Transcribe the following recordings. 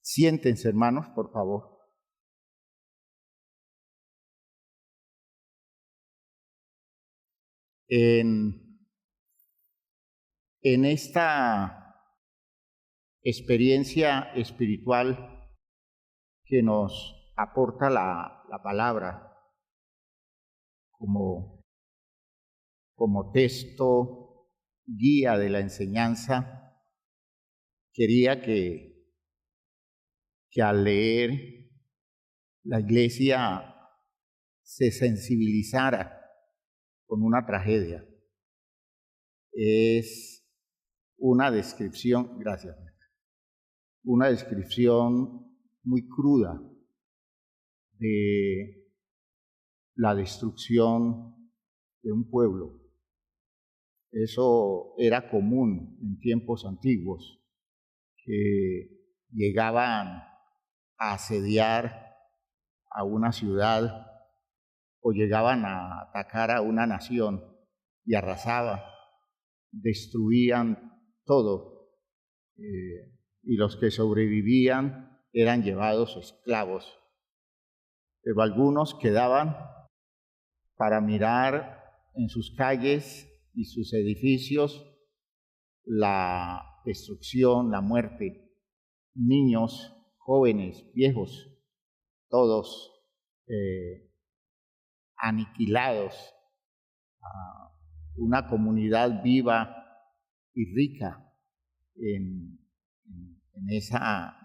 Siéntense, hermanos, por favor. En esta experiencia espiritual que nos aporta la palabra como texto guía de la enseñanza, quería que al leer la iglesia se sensibilizara con una tragedia. Es una descripción, gracias, una descripción muy cruda de la destrucción de un pueblo. Eso era común en tiempos antiguos, que llegaban a asediar a una ciudad o llegaban a atacar a una nación y arrasaban, destruían todo, y los que sobrevivían eran llevados esclavos. Pero algunos quedaban para mirar en sus calles y sus edificios la destrucción, la muerte, niños, jóvenes, viejos, todos aniquilados, una comunidad viva y rica en esa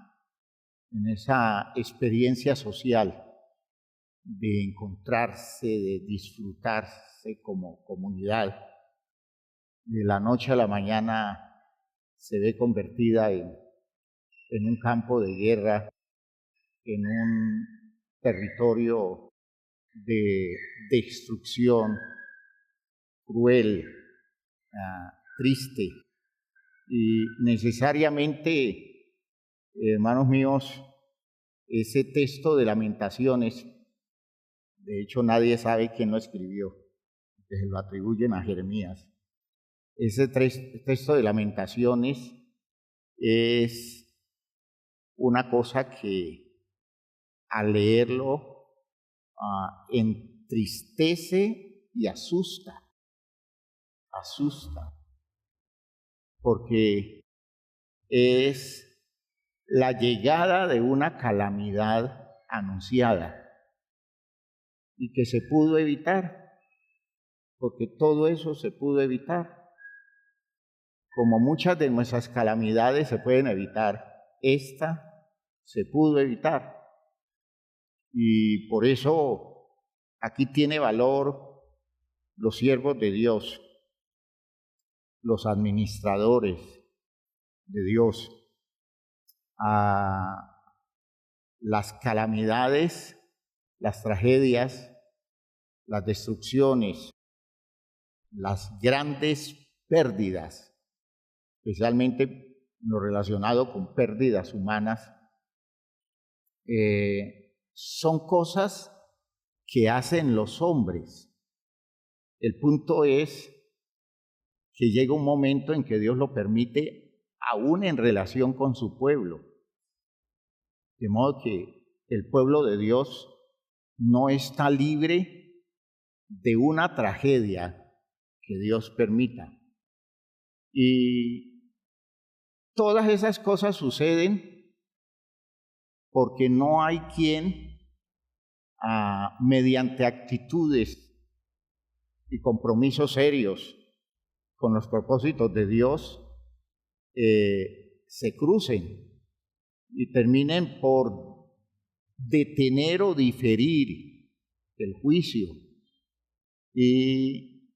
experiencia social de encontrarse, de disfrutarse como comunidad. De la noche a la mañana se ve convertida en un campo de guerra, en un territorio de destrucción cruel, triste. Y necesariamente, hermanos míos, ese texto de Lamentaciones, de hecho nadie sabe quién lo escribió, que se lo atribuyen a Jeremías. Ese texto de Lamentaciones es una cosa que al leerlo entristece y asusta, porque es la llegada de una calamidad anunciada y que se pudo evitar, porque todo eso se pudo evitar. Como muchas de nuestras calamidades se pueden evitar, esta se pudo evitar. Y por eso aquí tiene valor los siervos de Dios, los administradores de Dios. Las calamidades, las tragedias, las destrucciones, las grandes pérdidas, especialmente lo relacionado con pérdidas humanas, son cosas que hacen los hombres. El punto es que llega un momento en que Dios lo permite aún en relación con su pueblo. De modo que el pueblo de Dios no está libre de una tragedia que Dios permita. Y todas esas cosas suceden porque no hay quien, mediante actitudes y compromisos serios con los propósitos de Dios, se crucen y terminen por detener o diferir el juicio y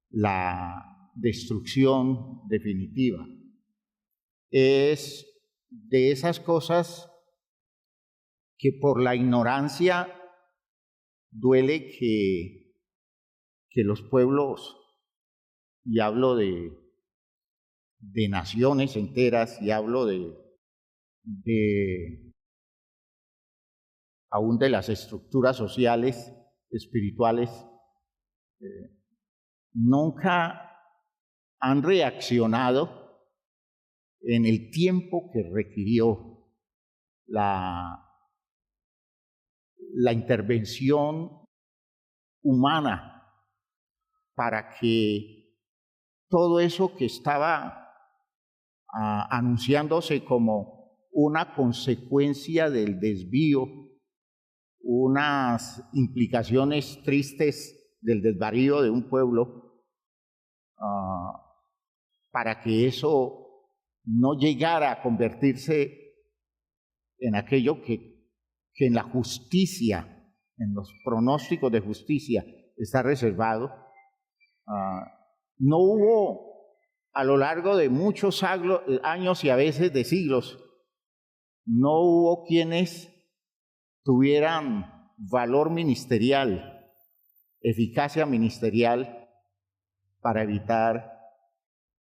la destrucción definitiva. Es de esas cosas que por la ignorancia duele que los pueblos, y hablo de naciones enteras, y hablo aún de las estructuras sociales, espirituales, nunca han reaccionado en el tiempo que requirió la intervención humana para que todo eso que estaba anunciándose como una consecuencia del desvío, unas implicaciones tristes del desvarío de un pueblo, para que eso no llegara a convertirse en aquello que en la justicia, en los pronósticos de justicia está reservado. No hubo a lo largo de muchos años y a veces de siglos, no hubo quienes tuvieran valor ministerial, eficacia ministerial para evitar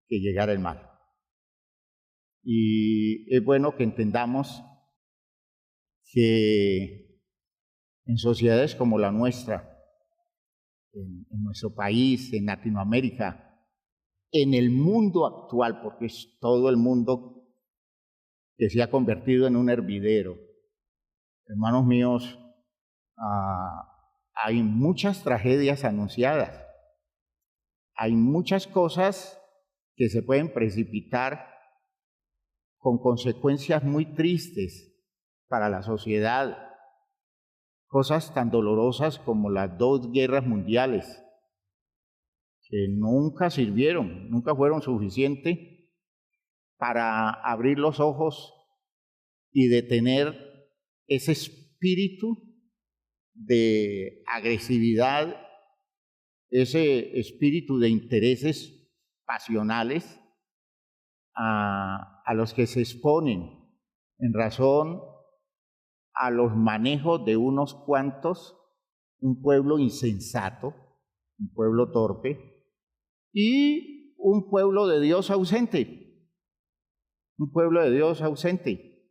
que llegara el mal. Y es bueno que entendamos que en sociedades como la nuestra, en nuestro país, en Latinoamérica, en el mundo actual, porque es todo el mundo que se ha convertido en un hervidero, hermanos míos, hay muchas tragedias anunciadas, hay muchas cosas que se pueden precipitar con consecuencias muy tristes para la sociedad, cosas tan dolorosas como las 2 guerras mundiales, que nunca sirvieron, nunca fueron suficientes para abrir los ojos y detener ese espíritu de agresividad, ese espíritu de intereses pasionales a los que se exponen en razón a los manejos de unos cuantos, un pueblo insensato, un pueblo torpe y un pueblo de Dios ausente, un pueblo de Dios ausente.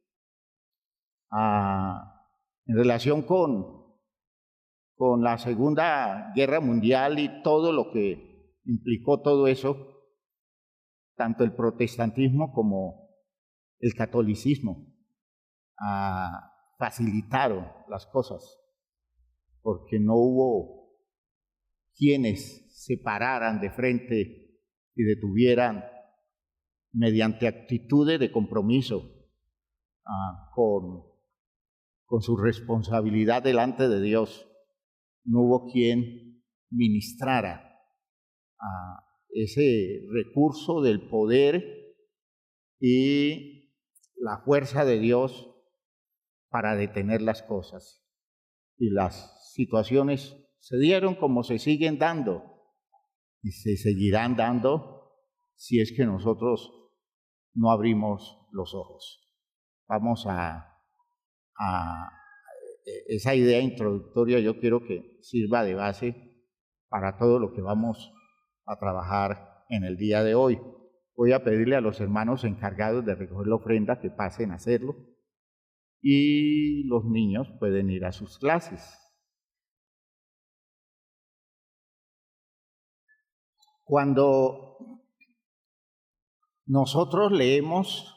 En relación con la Segunda Guerra Mundial y todo lo que implicó todo eso, tanto el protestantismo como el catolicismo facilitaron las cosas, porque no hubo quienes se pararan de frente y detuvieran mediante actitudes de compromiso con su responsabilidad delante de Dios. No hubo quien ministrara ese recurso del poder y la fuerza de Dios para detener las cosas. Y las situaciones se dieron como se siguen dando y se seguirán dando si es que nosotros no abrimos los ojos. Vamos a esa idea introductoria, yo quiero que sirva de base para todo lo que vamos a trabajar en el día de hoy. Voy a pedirle a los hermanos encargados de recoger la ofrenda que pasen a hacerlo y los niños pueden ir a sus clases. Cuando nosotros leemos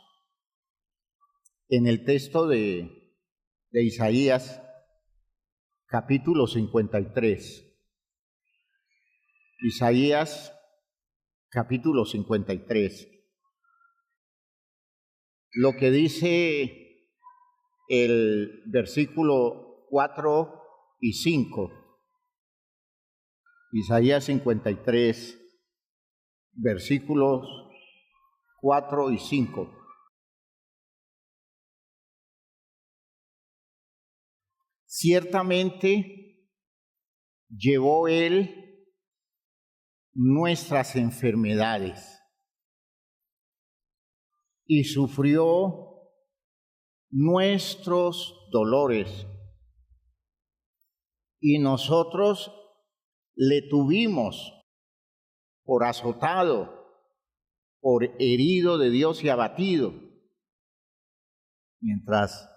en el texto de Isaías, capítulo 53, Isaías, capítulo 53, lo que dice el versículo 4 y 5, Isaías 53, versículos 4 y 5. Ciertamente llevó Él nuestras enfermedades y sufrió nuestros dolores, y nosotros le tuvimos por azotado, por herido de Dios y abatido, mientras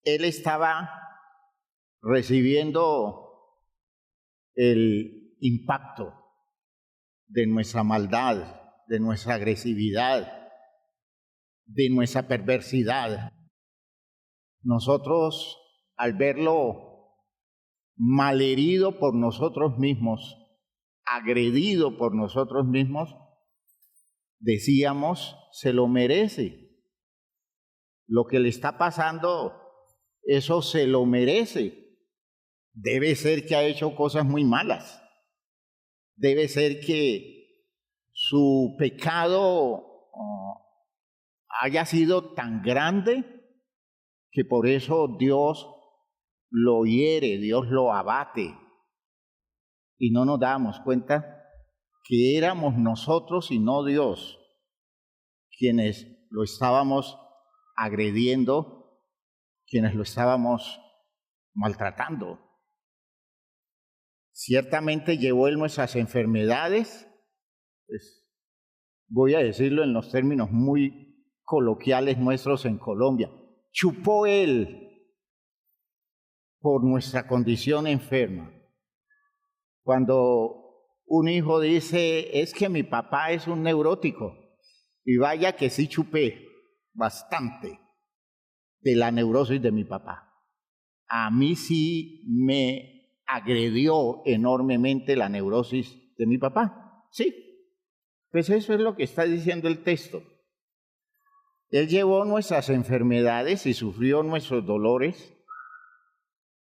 Él estaba recibiendo el impacto de nuestra maldad, de nuestra agresividad, de nuestra perversidad. nosotros, al verlo malherido por nosotros mismos, agredido por nosotros mismos, decíamos, se lo merece. Lo que le está pasando, eso se lo merece. Debe ser que ha hecho cosas muy malas. Debe ser que su pecado haya sido tan grande que por eso Dios lo hiere, Dios lo abate. Y no nos dábamos cuenta que éramos nosotros y no Dios quienes lo estábamos agrediendo, quienes lo estábamos maltratando. Ciertamente llevó él nuestras enfermedades, pues, voy a decirlo en los términos muy coloquiales nuestros en Colombia, chupó él por nuestra condición enferma. Cuando un hijo dice, es que mi papá es un neurótico, y vaya que sí chupé bastante de la neurosis de mi papá. A mí sí me agredió enormemente la neurosis de mi papá. Sí, pues eso es lo que está diciendo el texto. Él llevó nuestras enfermedades y sufrió nuestros dolores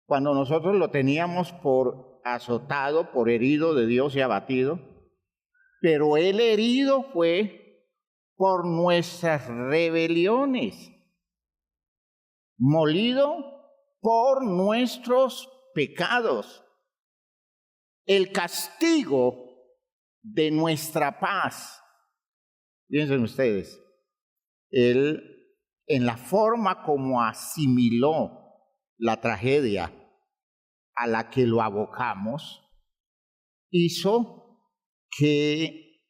cuando nosotros lo teníamos por azotado, por herido de Dios y abatido, pero él herido fue por nuestras rebeliones, molido por nuestros pecados. El castigo de nuestra paz, piensen ustedes, él en la forma como asimiló la tragedia a la que lo abocamos, hizo que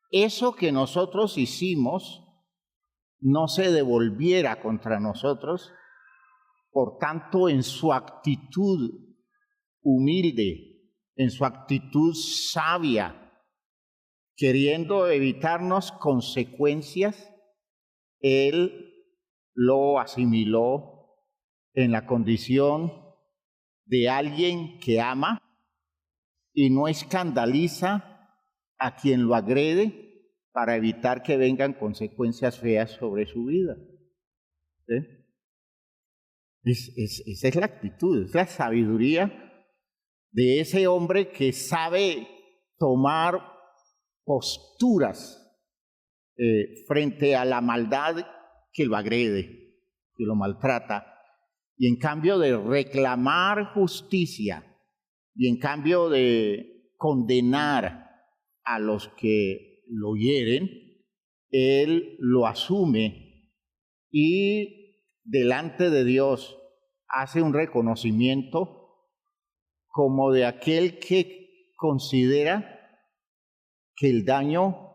eso que nosotros hicimos no se devolviera contra nosotros. Por tanto, en su actitud humilde, en su actitud sabia, queriendo evitarnos consecuencias, él lo asimiló en la condición de alguien que ama y no escandaliza a quien lo agrede para evitar que vengan consecuencias feas sobre su vida. ¿Sí? Esa es la actitud, es la sabiduría de ese hombre que sabe tomar posturas frente a la maldad que lo agrede, que lo maltrata, y en cambio de reclamar justicia, y en cambio de condenar a los que lo hieren, él lo asume y delante de Dios hace un reconocimiento como de aquel que considera que el daño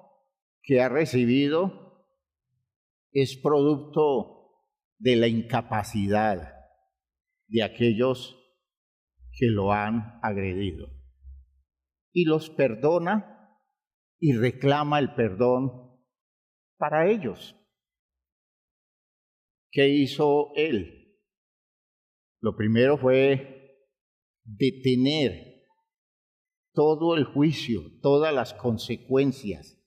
que ha recibido es producto de la incapacidad de aquellos que lo han agredido. Y los perdona y reclama el perdón para ellos. ¿Qué hizo él? Lo primero fue detener todo el juicio, todas las consecuencias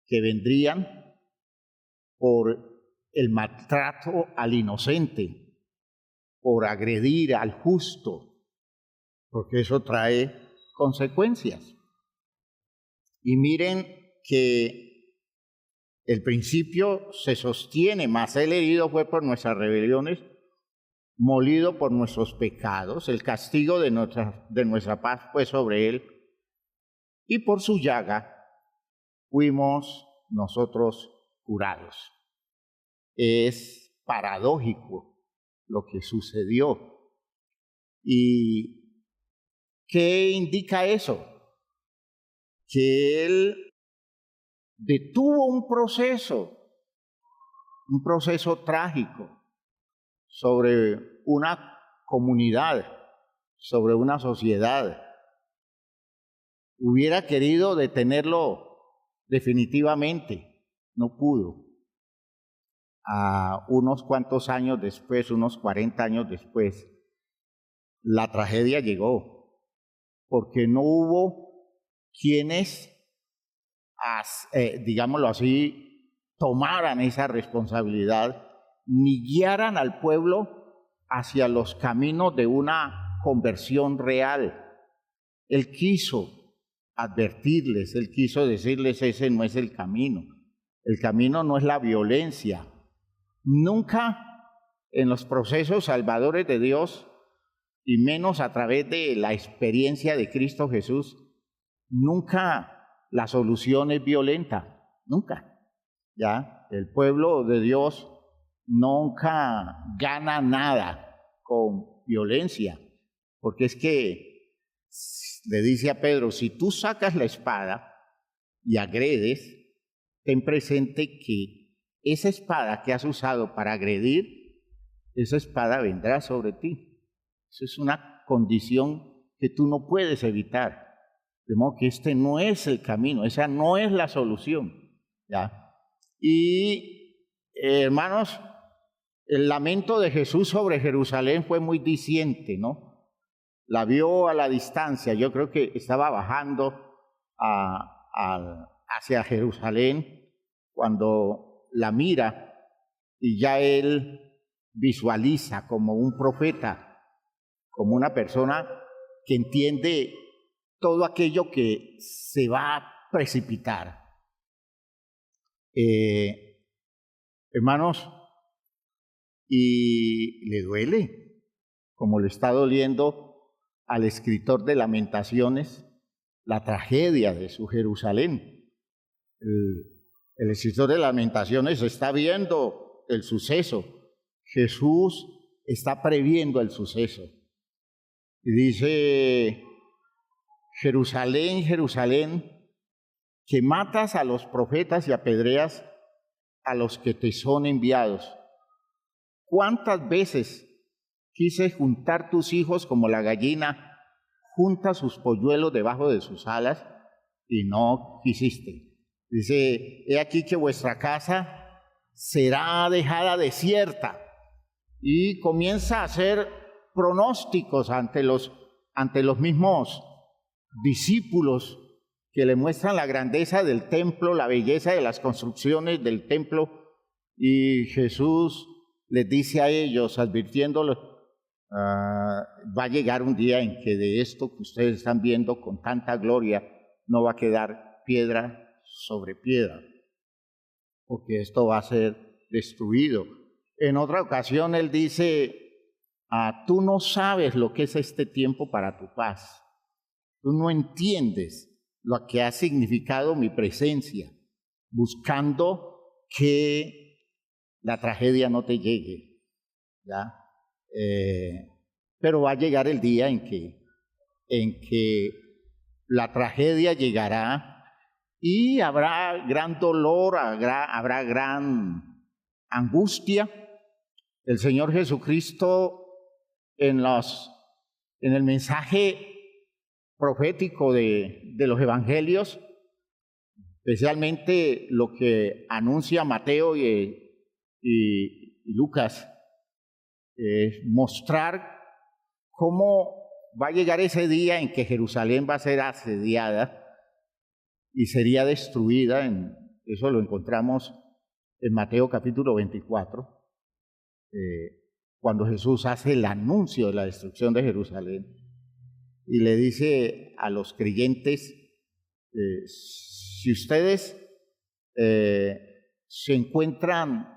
que vendrían por el maltrato al inocente, por agredir al justo, porque eso trae consecuencias. Y miren que el principio se sostiene, mas el herido fue por nuestras rebeliones, molido por nuestros pecados, el castigo de nuestra paz fue sobre él, y por su llaga fuimos nosotros curados. Es paradójico lo que sucedió. ¿Y qué indica eso? Que él detuvo un proceso trágico sobre una comunidad, sobre una sociedad. Hubiera querido detenerlo definitivamente, no pudo. a unos cuantos años después, unos 40 años después, la tragedia llegó, porque no hubo quienes, digámoslo así, tomaran esa responsabilidad ni guiaran al pueblo hacia los caminos de una conversión real. Él quiso advertirles, él quiso decirles, ese no es el camino. El camino no es la violencia. Nunca en los procesos salvadores de Dios, y menos a través de la experiencia de Cristo Jesús, nunca la solución es violenta, nunca. ¿Ya? El pueblo de Dios nunca gana nada con violencia, porque es que le dice a Pedro, si tú sacas la espada y agredes, ten presente que esa espada que has usado para agredir, esa espada vendrá sobre ti. Eso es una condición que tú no puedes evitar. De modo que este no es el camino, esa no es la solución. ¿Ya? Y hermanos, el lamento de Jesús sobre Jerusalén fue muy diciente, ¿no? La vio a la distancia, yo creo que estaba bajando hacia Jerusalén cuando la mira y ya él visualiza como un profeta, como una persona que entiende todo aquello que se va a precipitar. Hermanos, y le duele, como le está doliendo al escritor de Lamentaciones, la tragedia de su Jerusalén. El escritor de Lamentaciones está viendo el suceso. Jesús está previendo el suceso. Y dice, Jerusalén, Jerusalén, que matas a los profetas y apedreas a los que te son enviados. ¿Cuántas veces quise juntar tus hijos como la gallina junta sus polluelos debajo de sus alas y no quisiste? Dice, he aquí que vuestra casa será dejada desierta, y comienza a hacer pronósticos ante los mismos discípulos que le muestran la grandeza del templo, la belleza de las construcciones del templo, y Jesús les dice a ellos, advirtiéndolos, va a llegar un día en que de esto que ustedes están viendo con tanta gloria no va a quedar piedra sobre piedra, porque esto va a ser destruido. En otra ocasión él dice, tú no sabes lo que es este tiempo para tu paz, tú no entiendes lo que ha significado mi presencia, buscando que la tragedia no te llegue, ¿ya? Pero va a llegar el día en que la tragedia llegará y habrá gran dolor, habrá gran angustia. El Señor Jesucristo en el mensaje profético de los evangelios, especialmente lo que anuncia Mateo y Lucas, mostrar cómo va a llegar ese día en que Jerusalén va a ser asediada y sería destruida. Eso lo encontramos en Mateo capítulo 24, cuando Jesús hace el anuncio de la destrucción de Jerusalén y le dice a los creyentes, si ustedes se encuentran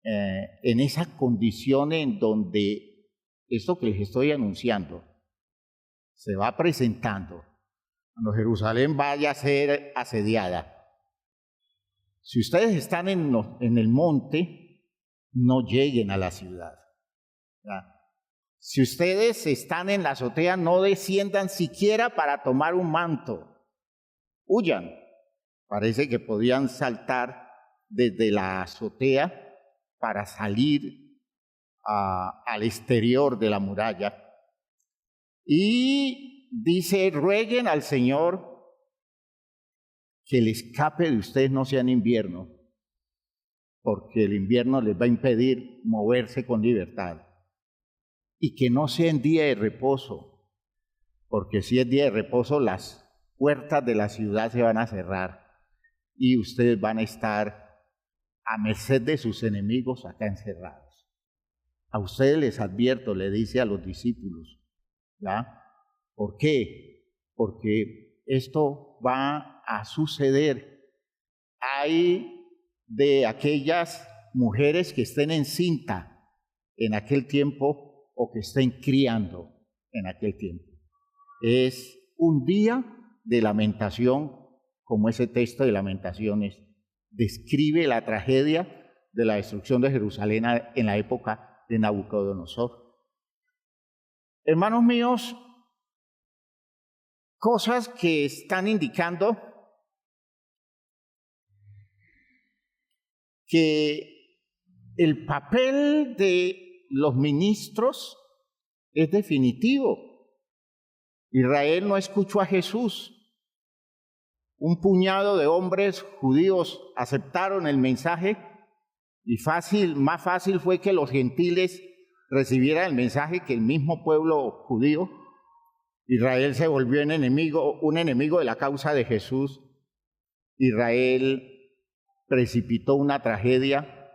en esa condición en donde esto que les estoy anunciando se va presentando, cuando Jerusalén vaya a ser asediada, si ustedes están en el monte, no lleguen a la ciudad. ¿Ya? Si ustedes están en la azotea, no desciendan siquiera para tomar un manto, huyan. Parece que podían saltar desde la azotea para salir al exterior de la muralla. Y dice, rueguen al Señor que el escape de ustedes no sea en invierno, porque el invierno les va a impedir moverse con libertad. Y que no sea en día de reposo, porque si es día de reposo, las puertas de la ciudad se van a cerrar y ustedes van a estar a merced de sus enemigos acá encerrados. A ustedes les advierto, le dice a los discípulos, ¿ya? ¿Por qué? Porque esto va a suceder. Hay de aquellas mujeres que estén encinta en aquel tiempo o que estén criando en aquel tiempo. Es un día de lamentación, como ese texto de Lamentaciones describe la tragedia de la destrucción de Jerusalén en la época de Nabucodonosor. Hermanos míos, cosas que están indicando que el papel de los ministros es definitivo. Israel no escuchó a Jesús. Un puñado de hombres judíos aceptaron el mensaje y más fácil fue que los gentiles recibieran el mensaje que el mismo pueblo judío. Israel se volvió un enemigo de la causa de Jesús. Israel precipitó una tragedia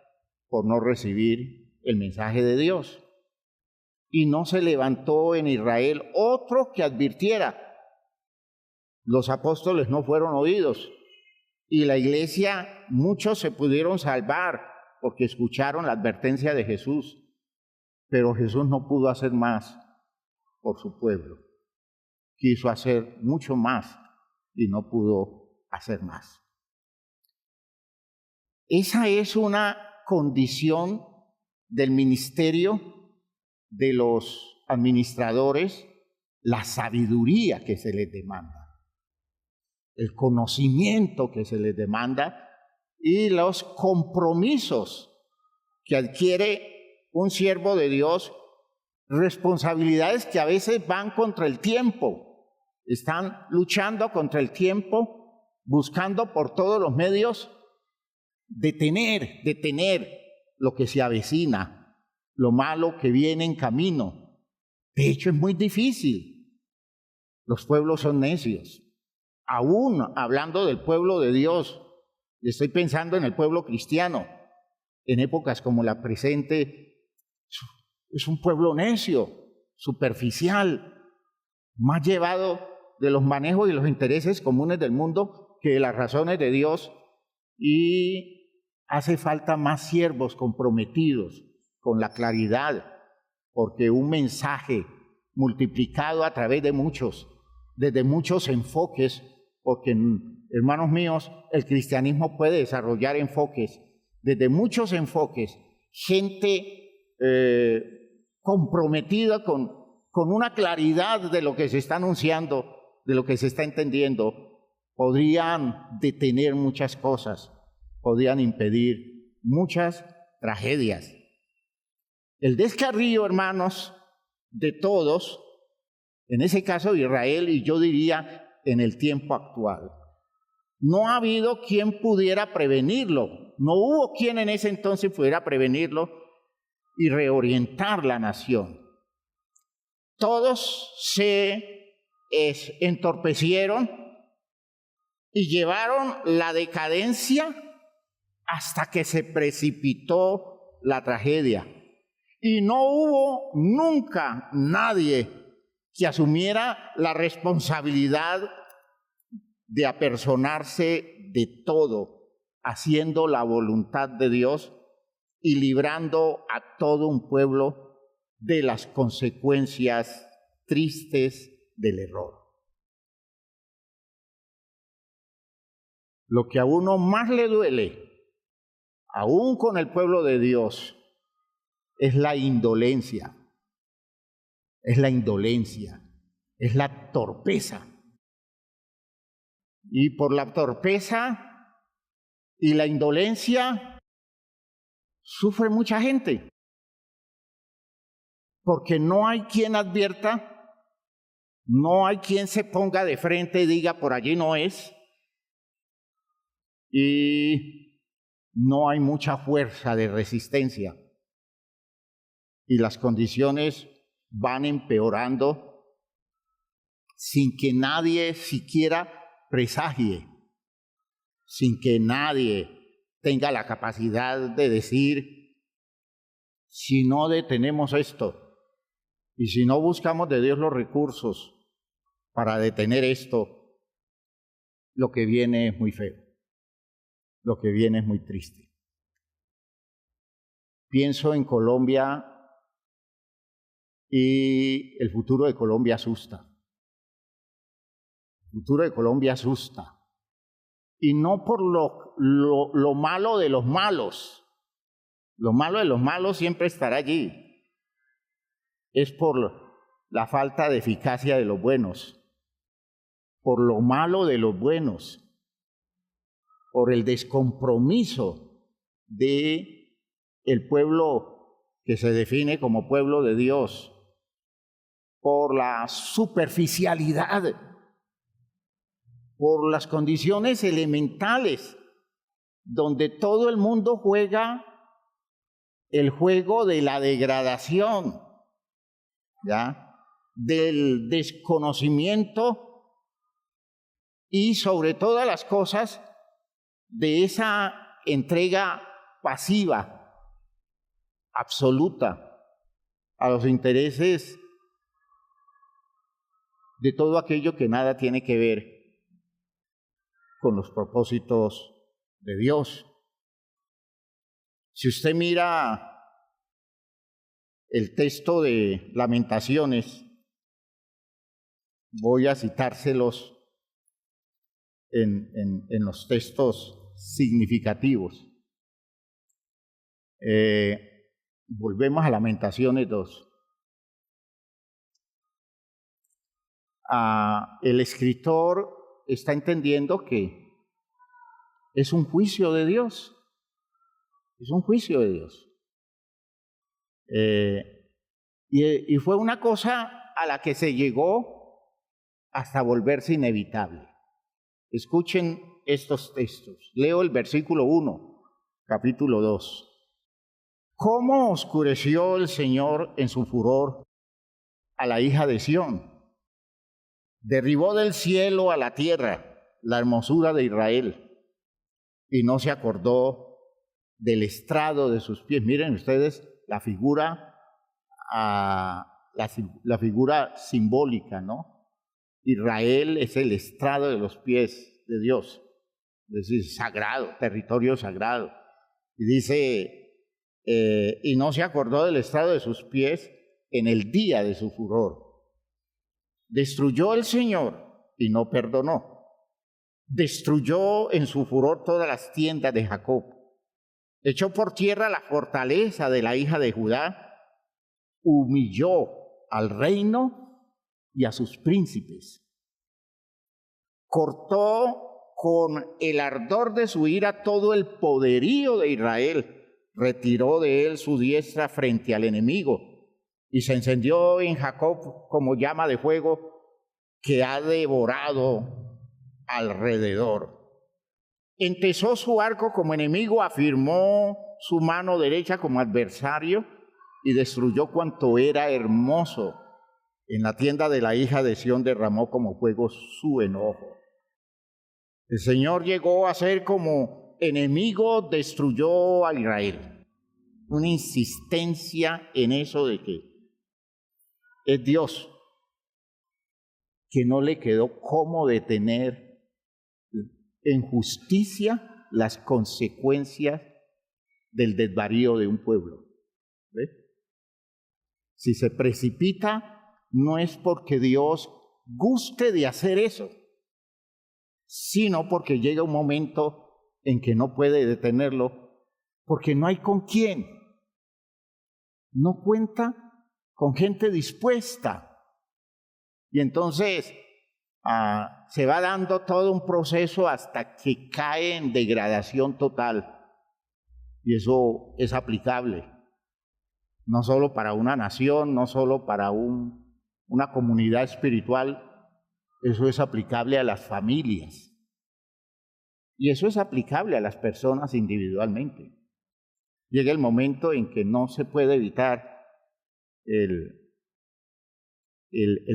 por no recibir el mensaje de Dios. Y no se levantó en Israel otro que advirtiera. Los apóstoles no fueron oídos. Y la iglesia, muchos se pudieron salvar porque escucharon la advertencia de Jesús. Pero Jesús no pudo hacer más por su pueblo. Quiso hacer mucho más y no pudo hacer más. Esa es una condición del ministerio de los administradores, la sabiduría que se les demanda, el conocimiento que se les demanda y los compromisos que adquiere un siervo de Dios, responsabilidades que a veces van contra el tiempo, están luchando contra el tiempo, buscando por todos los medios detener lo que se avecina, lo malo que viene en camino. De hecho, es muy difícil. Los pueblos son necios. Aún hablando del pueblo de Dios, estoy pensando en el pueblo cristiano, en épocas como la presente, es un pueblo necio, superficial, más llevado de los manejos y los intereses comunes del mundo que de las razones de Dios, y hace falta más siervos comprometidos con la claridad, porque un mensaje multiplicado a través de muchos, desde muchos enfoques, porque, hermanos míos, el cristianismo puede desarrollar enfoques, desde muchos enfoques, gente comprometida con una claridad de lo que se está anunciando, de lo que se está entendiendo, podrían detener muchas cosas, podrían impedir muchas tragedias. El descarrío, hermanos, de todos, en ese caso de Israel, y yo diría en el tiempo actual, no ha habido quien pudiera prevenirlo, no hubo quien en ese entonces pudiera prevenirlo y reorientar la nación. Todos se entorpecieron y llevaron la decadencia hasta que se precipitó la tragedia. Y no hubo nunca nadie que asumiera la responsabilidad de apersonarse de todo, haciendo la voluntad de Dios y librando a todo un pueblo de las consecuencias tristes del error. Lo que a uno más le duele, aún con el pueblo de Dios, es la indolencia, es la torpeza. Y por la torpeza y la indolencia sufre mucha gente, porque no hay quien advierta, no hay quien se ponga de frente y diga por allí no es. Y no hay mucha fuerza de resistencia y las condiciones van empeorando sin que nadie siquiera presagie, sin que nadie tenga la capacidad de decir, si no detenemos esto y si no buscamos de Dios los recursos para detener esto, lo que viene es muy feo, lo que viene es muy triste. Pienso en Colombia y el futuro de Colombia asusta. El futuro de Colombia asusta. Y no por lo malo de los malos. Lo malo de los malos siempre estará allí. Es por la falta de eficacia de los buenos. Por lo malo de los buenos. Por el descompromiso de el pueblo que se define como pueblo de Dios. Por la superficialidad, por las condiciones elementales, donde todo el mundo juega el juego de la degradación, ¿ya? Del desconocimiento y sobre todas las cosas de esa entrega pasiva, absoluta, a los intereses de todo aquello que nada tiene que ver con los propósitos de Dios. Si usted mira el texto de Lamentaciones, voy a citárselos en los textos significativos. Volvemos a Lamentaciones 2. El escritor está entendiendo que es un juicio de Dios. Es un juicio de Dios. Y fue una cosa a la que se llegó hasta volverse inevitable. Escuchen estos textos. Leo el versículo 1, capítulo 2. ¿Cómo oscureció el Señor en su furor a la hija de Sión? Derribó del cielo a la tierra la hermosura de Israel y no se acordó del estrado de sus pies. Miren ustedes la figura, la figura simbólica, ¿no? Israel es el estrado de los pies de Dios, es decir, sagrado, territorio sagrado. Y dice, y no se acordó del estrado de sus pies en el día de su furor. Destruyó el Señor y no perdonó. Destruyó en su furor todas las tiendas de Jacob. Echó por tierra la fortaleza de la hija de Judá. Humilló al reino y a sus príncipes. Cortó con el ardor de su ira todo el poderío de Israel. Retiró de él su diestra frente al enemigo. Y se encendió en Jacob como llama de fuego que ha devorado alrededor. Entesó su arco como enemigo, afirmó su mano derecha como adversario y destruyó cuanto era hermoso. En la tienda de la hija de Sión derramó como fuego su enojo. El Señor llegó a ser como enemigo, destruyó a Israel. Una insistencia en eso de que es Dios, que no le quedó cómo detener en justicia las consecuencias del desvarío de un pueblo. ¿Ve? Si se precipita, no es porque Dios guste de hacer eso, sino porque llega un momento en que no puede detenerlo, porque no hay con quién. No cuenta con gente dispuesta. Y entonces se va dando todo un proceso hasta que cae en degradación total. Y eso es aplicable, no solo para una nación, no solo para una comunidad espiritual, eso es aplicable a las familias. Y eso es aplicable a las personas individualmente. Llega el momento en que no se puede evitar el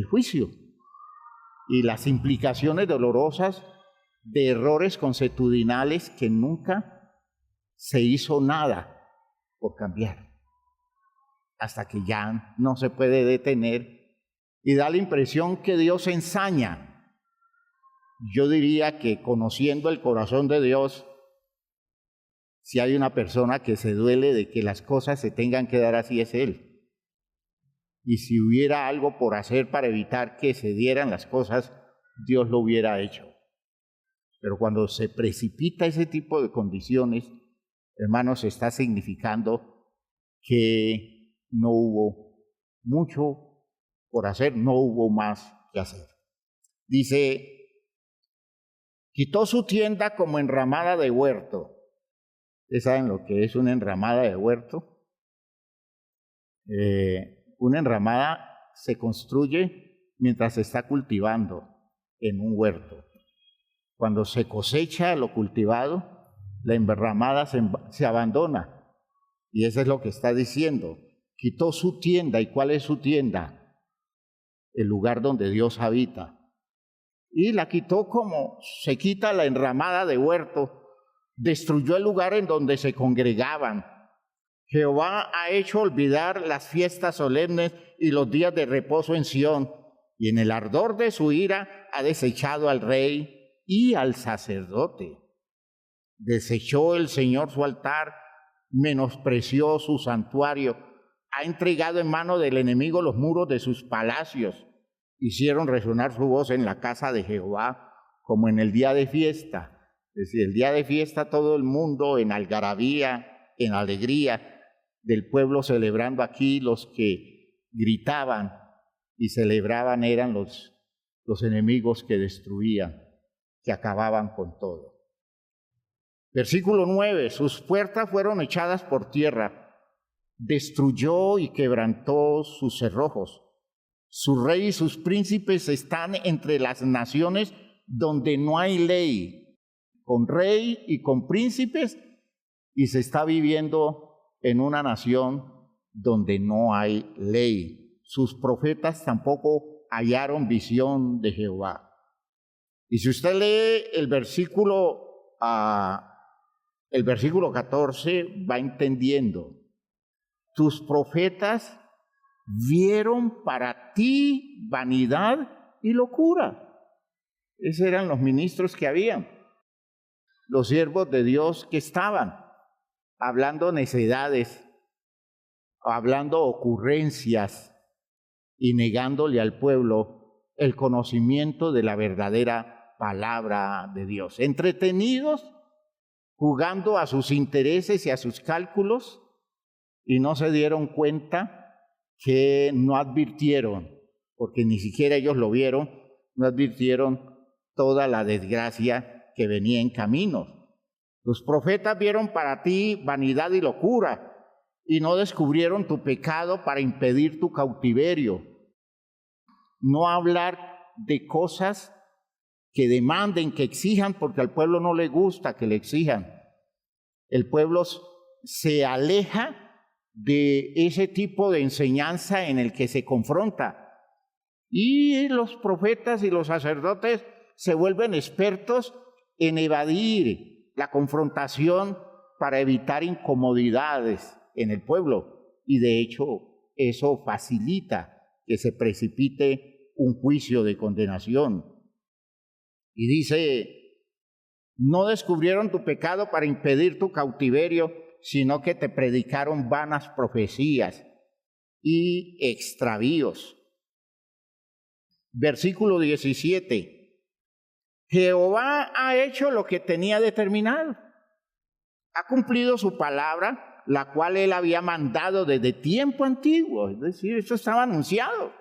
juicio y las implicaciones dolorosas de errores consuetudinales que nunca se hizo nada por cambiar, hasta que ya no se puede detener y da la impresión que Dios ensaña. Yo diría que conociendo el corazón de Dios, si hay una persona que se duele de que las cosas se tengan que dar así, es Él. Y si hubiera algo por hacer para evitar que se dieran las cosas, Dios lo hubiera hecho. Pero cuando se precipita ese tipo de condiciones, hermanos, está significando que no hubo mucho por hacer, no hubo más que hacer. Dice, quitó su tienda como enramada de huerto. ¿Ustedes saben lo que es una enramada de huerto? Una enramada se construye mientras se está cultivando en un huerto. Cuando se cosecha lo cultivado, la enramada se abandona. Y eso es lo que está diciendo. Quitó su tienda. ¿Y cuál es su tienda? El lugar donde Dios habita. Y la quitó como se quita la enramada de huerto. Destruyó el lugar en donde se congregaban. Jehová ha hecho olvidar las fiestas solemnes y los días de reposo en Sión, y en el ardor de su ira ha desechado al rey y al sacerdote. Desechó el Señor su altar, menospreció su santuario, ha entregado en mano del enemigo los muros de sus palacios. Hicieron resonar su voz en la casa de Jehová, como en el día de fiesta. Es decir, el día de fiesta todo el mundo en algarabía, en alegría del pueblo celebrando. Aquí los que gritaban y celebraban eran los enemigos que destruían, que acababan con todo. Versículo 9, sus puertas fueron echadas por tierra, destruyó y quebrantó sus cerrojos. Su rey y sus príncipes están entre las naciones donde no hay ley, con rey y con príncipes, y se está viviendo en una nación donde no hay ley. Sus profetas tampoco hallaron visión de Jehová. Y si usted lee el versículo 14, va entendiendo. Tus profetas vieron para ti vanidad y locura. Esos eran los ministros que habían. Los siervos de Dios que estaban hablando necedades, hablando ocurrencias y negándole al pueblo el conocimiento de la verdadera palabra de Dios. Entretenidos, jugando a sus intereses y a sus cálculos, y no se dieron cuenta que no advirtieron, porque ni siquiera ellos lo vieron, no advirtieron toda la desgracia que venía en camino. Los profetas vieron para ti vanidad y locura, y no descubrieron tu pecado para impedir tu cautiverio. No hablar de cosas que demanden, que exijan, porque al pueblo no le gusta que le exijan. El pueblo se aleja de ese tipo de enseñanza en el que se confronta. Y los profetas y los sacerdotes se vuelven expertos en evadir la confrontación para evitar incomodidades en el pueblo. Y de hecho, eso facilita que se precipite un juicio de condenación. Y dice, no descubrieron tu pecado para impedir tu cautiverio, sino que te predicaron vanas profecías y extravíos. Versículo 17. Jehová ha hecho lo que tenía determinado. Ha cumplido su palabra, la cual él había mandado desde tiempo antiguo. Es decir, esto estaba anunciado,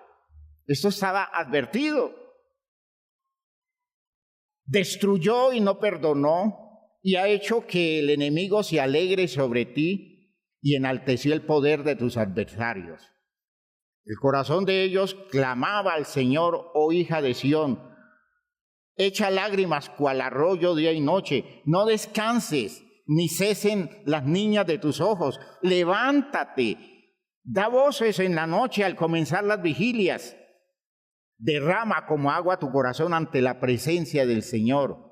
esto estaba advertido. Destruyó y no perdonó, y ha hecho que el enemigo se alegre sobre ti y enalteció el poder de tus adversarios. El corazón de ellos clamaba al Señor, oh hija de Sión. echa lágrimas cual arroyo día y noche. No descanses, ni cesen las niñas de tus ojos. Levántate, da voces en la noche al comenzar las vigilias. Derrama como agua tu corazón ante la presencia del Señor.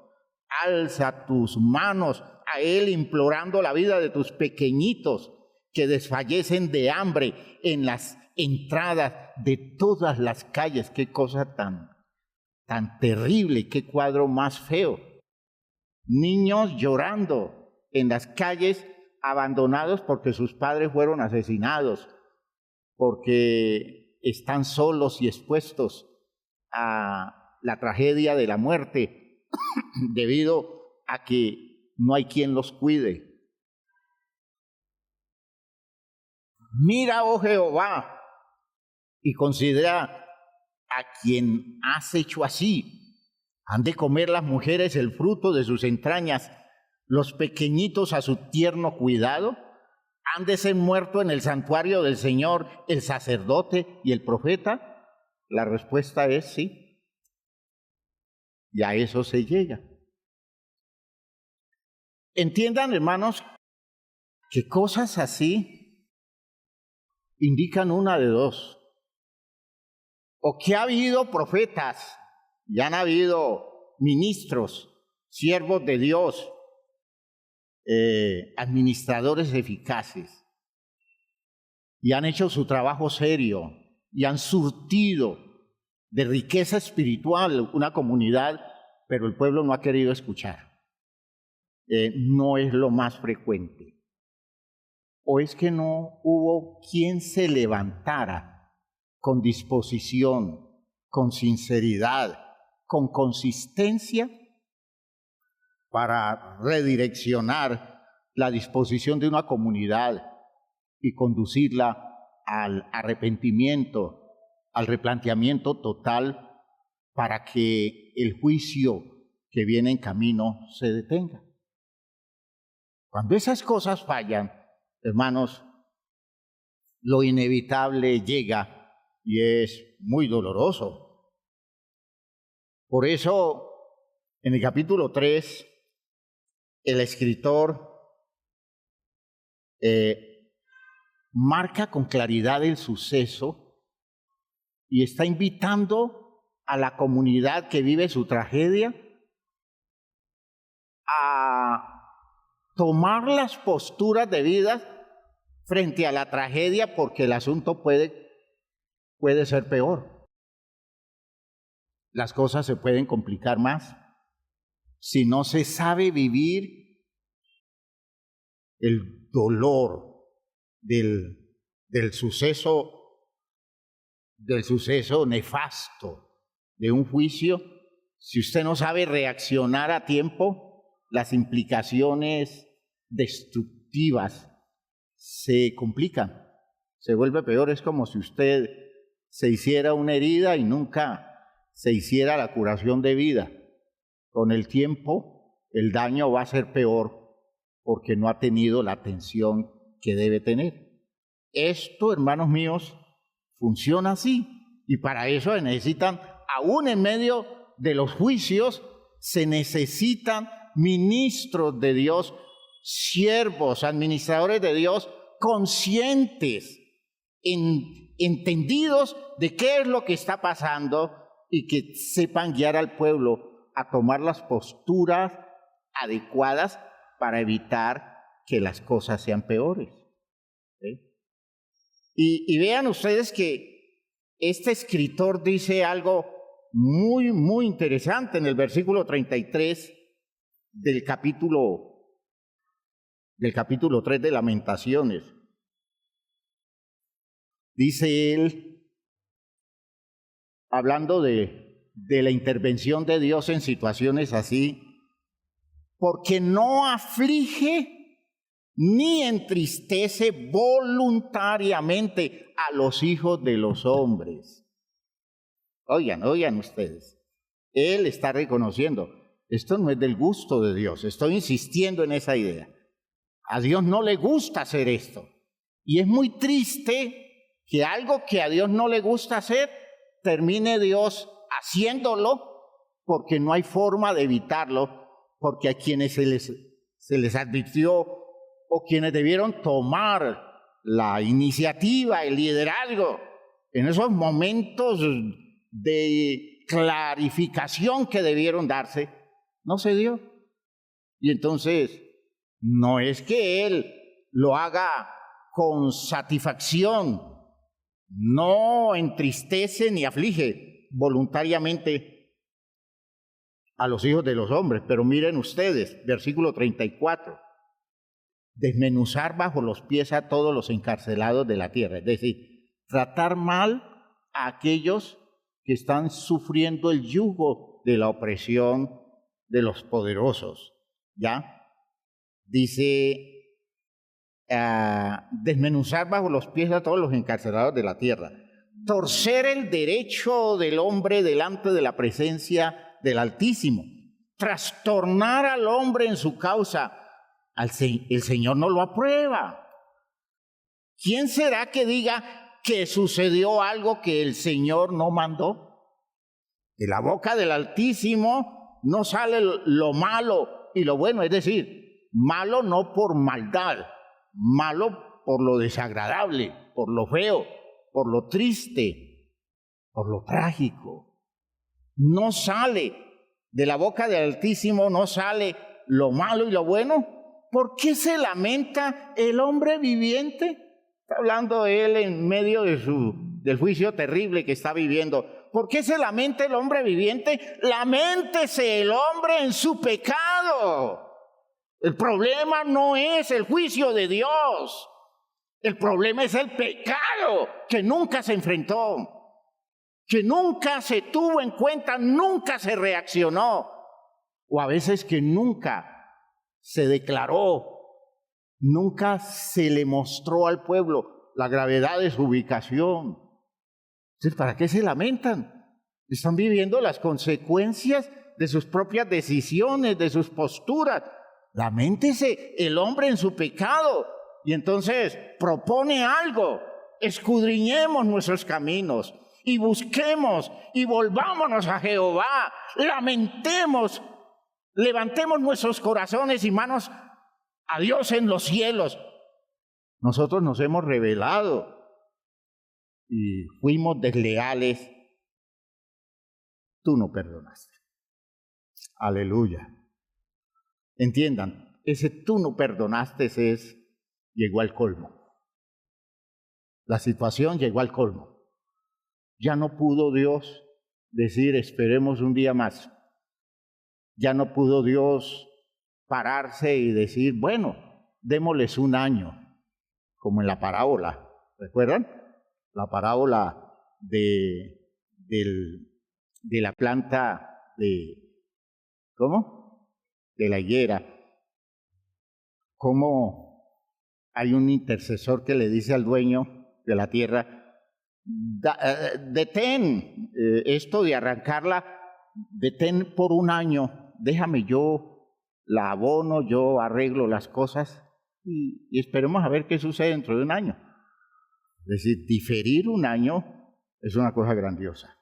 Alza tus manos a Él implorando la vida de tus pequeñitos que desfallecen de hambre en las entradas de todas las calles. Qué cosa tan terrible, qué cuadro más feo. Niños llorando en las calles, abandonados porque sus padres fueron asesinados, porque están solos y expuestos a la tragedia de la muerte debido a que no hay quien los cuide. Mira, oh Jehová, y considera a quien has hecho así. Han de comer las mujeres el fruto de sus entrañas, los pequeñitos a su tierno cuidado. Han de ser muertos en el santuario del Señor el sacerdote y el profeta. La respuesta es sí. Y a eso se llega. Entiendan, hermanos, que cosas así indican una de dos. O que ha habido profetas, y han habido ministros, siervos de Dios, administradores eficaces, y han hecho su trabajo serio, y han surtido de riqueza espiritual una comunidad, pero el pueblo no ha querido escuchar. No es lo más frecuente. O es que no hubo quien se levantara con disposición, con sinceridad, con consistencia, para redireccionar la disposición de una comunidad y conducirla al arrepentimiento, al replanteamiento total, para que el juicio que viene en camino se detenga. Cuando esas cosas fallan, hermanos, lo inevitable llega y es muy doloroso. Por eso, en el capítulo 3, el escritor marca con claridad el suceso y está invitando a la comunidad que vive su tragedia a tomar las posturas debidas frente a la tragedia, porque el asunto puede ser peor. Las cosas se pueden complicar más si no se sabe vivir el dolor del suceso nefasto de un juicio. Si usted no sabe reaccionar a tiempo, las implicaciones destructivas se complican, se vuelve peor. Es como si usted se hiciera una herida y nunca se hiciera la curación debida. Con el tiempo, el daño va a ser peor porque no ha tenido la atención que debe tener. Esto, hermanos míos, funciona así. Y para eso se necesitan, aún en medio de los juicios, se necesitan ministros de Dios, siervos, administradores de Dios, conscientes, entendidos de qué es lo que está pasando y que sepan guiar al pueblo a tomar las posturas adecuadas para evitar que las cosas sean peores. ¿Sí? Y vean ustedes que este escritor dice algo muy, muy interesante en el versículo 33 del capítulo 3 de Lamentaciones. Dice él, hablando de la intervención de Dios en situaciones así, porque no aflige ni entristece voluntariamente a los hijos de los hombres. Oigan ustedes, él está reconociendo, esto no es del gusto de Dios, estoy insistiendo en esa idea. A Dios no le gusta hacer esto. Y es muy triste que algo que a Dios no le gusta hacer, termine Dios haciéndolo porque no hay forma de evitarlo, porque a quienes se les advirtió o quienes debieron tomar la iniciativa, el liderazgo, en esos momentos de clarificación que debieron darse, no se dio. Y entonces, no es que Él lo haga con satisfacción, no entristece ni aflige voluntariamente a los hijos de los hombres. Pero miren ustedes, versículo 34, desmenuzar bajo los pies a todos los encarcelados de la tierra, es decir, tratar mal a aquellos que están sufriendo el yugo de la opresión de los poderosos, ¿ya? Dice, desmenuzar bajo los pies a todos los encarcelados de la tierra, torcer el derecho del hombre delante de la presencia del Altísimo, trastornar al hombre en su causa. El Señor no lo aprueba. ¿Quién será que diga que sucedió algo que el Señor no mandó? De la boca del Altísimo no sale lo malo y lo bueno, es decir, malo no por maldad, malo por lo desagradable, por lo feo, por lo triste, por lo trágico. No sale de la boca del Altísimo, no sale lo malo y lo bueno. ¿Por qué se lamenta el hombre viviente? Está hablando él en medio del juicio terrible que está viviendo. ¿Por qué se lamenta el hombre viviente? Laméntese el hombre en su pecado. El problema no es el juicio de Dios. El problema es el pecado que nunca se enfrentó, que nunca se tuvo en cuenta, nunca se reaccionó, o a veces que nunca se declaró, nunca se le mostró al pueblo la gravedad de su ubicación. Entonces, ¿para qué se lamentan? Están viviendo las consecuencias de sus propias decisiones, de sus posturas. Laméntese el hombre en su pecado y entonces propone algo. Escudriñemos nuestros caminos y busquemos y volvámonos a Jehová. Lamentemos, levantemos nuestros corazones y manos a Dios en los cielos. Nosotros nos hemos rebelado y fuimos desleales. Tú no perdonaste. Aleluya. Entiendan, ese tú no perdonaste llegó al colmo. La situación llegó al colmo. Ya no pudo Dios decir esperemos un día más. Ya no pudo Dios pararse y decir, bueno, démosles un año, como en la parábola. ¿Recuerdan? La parábola de la planta ¿cómo? De la higuera. Cómo hay un intercesor que le dice al dueño de la tierra, detén esto de arrancarla, detén por un año, déjame yo la abono, yo arreglo las cosas y esperemos a ver qué sucede dentro de un año. Es decir, diferir un año es una cosa grandiosa.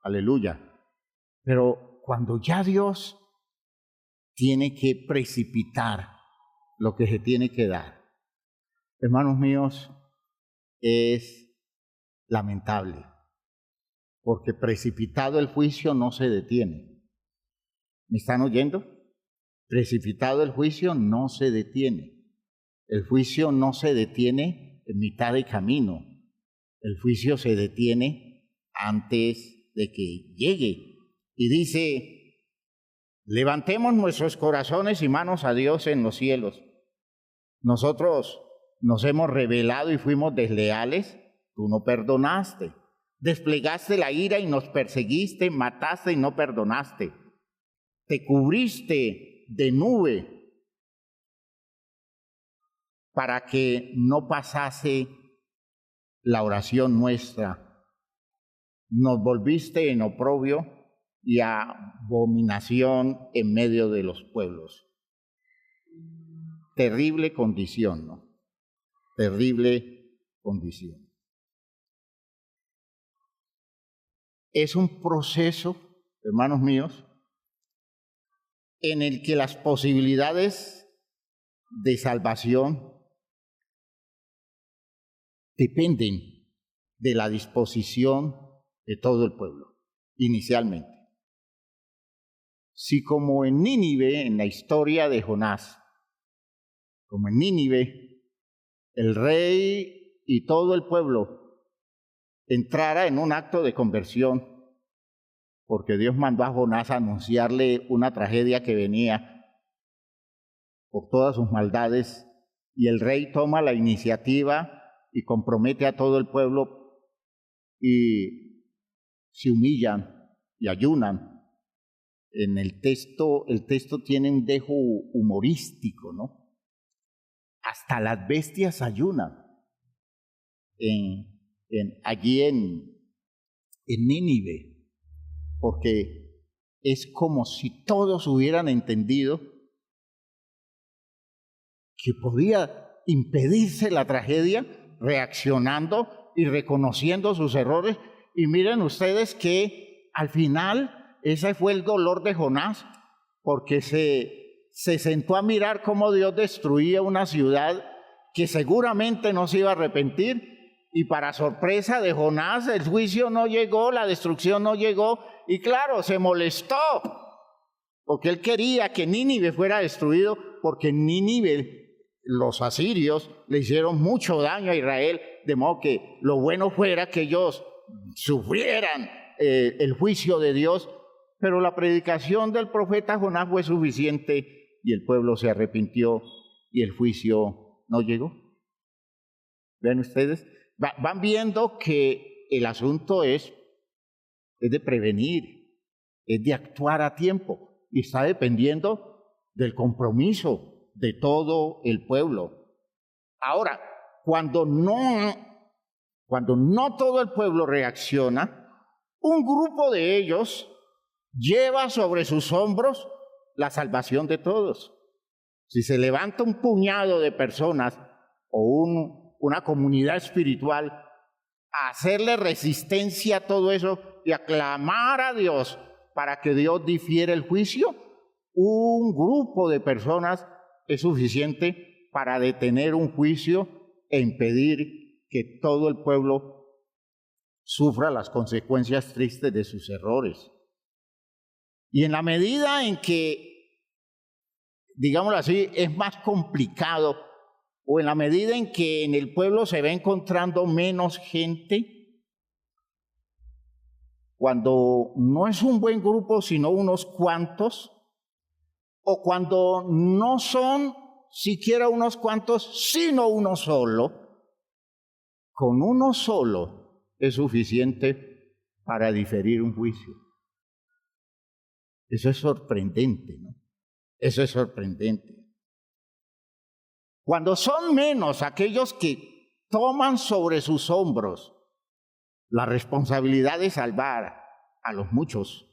Aleluya. Pero cuando ya Dios tiene que precipitar lo que se tiene que dar, hermanos míos, es lamentable, porque precipitado el juicio no se detiene. ¿Me están oyendo? Precipitado el juicio no se detiene. El juicio no se detiene en mitad de camino. El juicio se detiene antes de que llegue. Y dice, levantemos nuestros corazones y manos a Dios en los cielos. Nosotros nos hemos rebelado y fuimos desleales. Tú no perdonaste. Desplegaste la ira y nos perseguiste, mataste y no perdonaste. Te cubriste de nube para que no pasase la oración nuestra. Nos volviste en oprobio y abominación en medio de los pueblos. Terrible condición, ¿no? Terrible condición. Es un proceso, hermanos míos, en el que las posibilidades de salvación dependen de la disposición de todo el pueblo, inicialmente. Si como en Nínive, en la historia de Jonás, como en Nínive, el rey y todo el pueblo entrara en un acto de conversión, porque Dios mandó a Jonás a anunciarle una tragedia que venía por todas sus maldades, y el rey toma la iniciativa y compromete a todo el pueblo y se humillan y ayunan. En el texto tiene un dejo humorístico, ¿no? Hasta las bestias ayunan allí en Nínive, porque es como si todos hubieran entendido que podía impedirse la tragedia reaccionando y reconociendo sus errores. Y miren ustedes que al final ese fue el dolor de Jonás, porque se sentó a mirar cómo Dios destruía una ciudad que seguramente no se iba a arrepentir, y para sorpresa de Jonás el juicio no llegó, la destrucción no llegó, y claro, se molestó, porque él quería que Nínive fuera destruido, porque en Nínive los asirios le hicieron mucho daño a Israel, de modo que lo bueno fuera que ellos sufrieran el juicio de Dios. Pero la predicación del profeta Jonás fue suficiente y el pueblo se arrepintió y el juicio no llegó. ¿Ven ustedes? Van viendo que el asunto es de prevenir, es de actuar a tiempo, y está dependiendo del compromiso de todo el pueblo. Ahora, cuando no todo el pueblo reacciona, un grupo de ellos lleva sobre sus hombros la salvación de todos. Si se levanta un puñado de personas o una comunidad espiritual a hacerle resistencia a todo eso y a clamar a Dios para que Dios difiera el juicio, un grupo de personas es suficiente para detener un juicio e impedir que todo el pueblo sufra las consecuencias tristes de sus errores. Y en la medida en que, digámoslo así, es más complicado, o en la medida en que en el pueblo se va encontrando menos gente, cuando no es un buen grupo sino unos cuantos, o cuando no son siquiera unos cuantos sino uno solo, con uno solo es suficiente para diferir un juicio. Eso es sorprendente, ¿no? Eso es sorprendente. Cuando son menos aquellos que toman sobre sus hombros la responsabilidad de salvar a los muchos,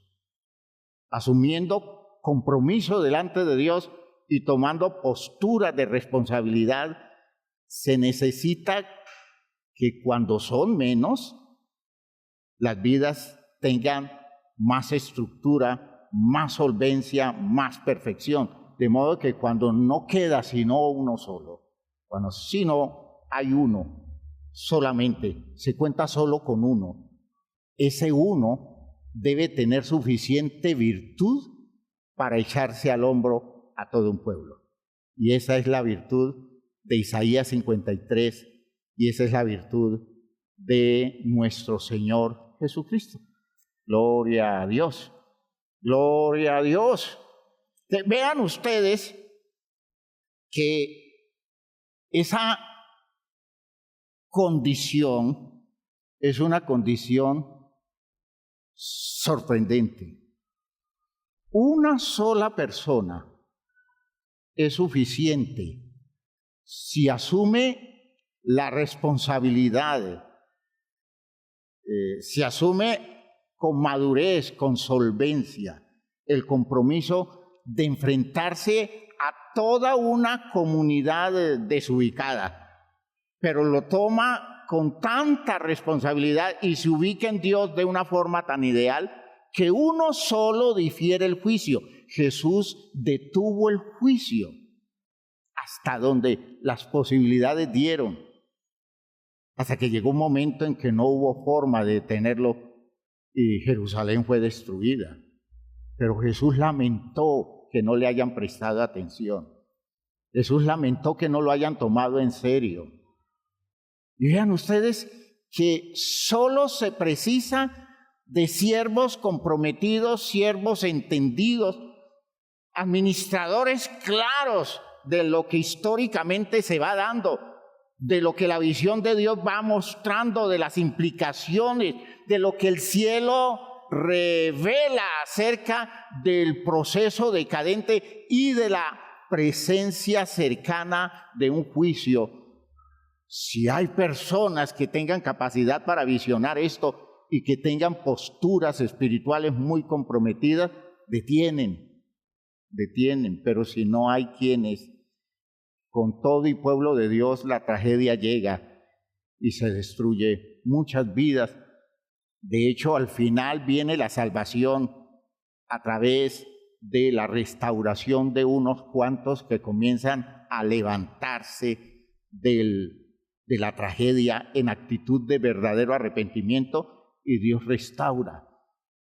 asumiendo compromiso delante de Dios y tomando postura de responsabilidad, se necesita que cuando son menos, las vidas tengan más estructura, más solvencia, más perfección. De modo que cuando no queda sino uno solo, cuando sino hay uno solamente, se cuenta solo con uno, ese uno debe tener suficiente virtud para echarse al hombro a todo un pueblo. Y esa es la virtud de Isaías 53, y esa es la virtud de nuestro Señor Jesucristo. Gloria a Dios. Gloria a Dios. Vean ustedes que esa condición es una condición sorprendente. Una sola persona es suficiente si asume la responsabilidad, si asume con madurez, con solvencia, el compromiso de enfrentarse a toda una comunidad desubicada, pero lo toma con tanta responsabilidad y se ubica en Dios de una forma tan ideal que uno solo difiere el juicio. Jesús detuvo el juicio hasta donde las posibilidades dieron, hasta que llegó un momento en que no hubo forma de detenerlo y Jerusalén fue destruida. Pero Jesús lamentó que no le hayan prestado atención. Jesús lamentó que no lo hayan tomado en serio. Y vean ustedes que solo se precisa de siervos comprometidos, siervos entendidos, administradores claros de lo que históricamente se va dando, de lo que la visión de Dios va mostrando, de las implicaciones, de lo que el cielo revela acerca del proceso decadente y de la presencia cercana de un juicio. Si hay personas que tengan capacidad para visionar esto y que tengan posturas espirituales muy comprometidas, detienen, pero si no hay quienes, con todo y pueblo de Dios, la tragedia llega y se destruye muchas vidas. De hecho, al final viene la salvación a través de la restauración de unos cuantos que comienzan a levantarse de la tragedia en actitud de verdadero arrepentimiento y Dios restaura.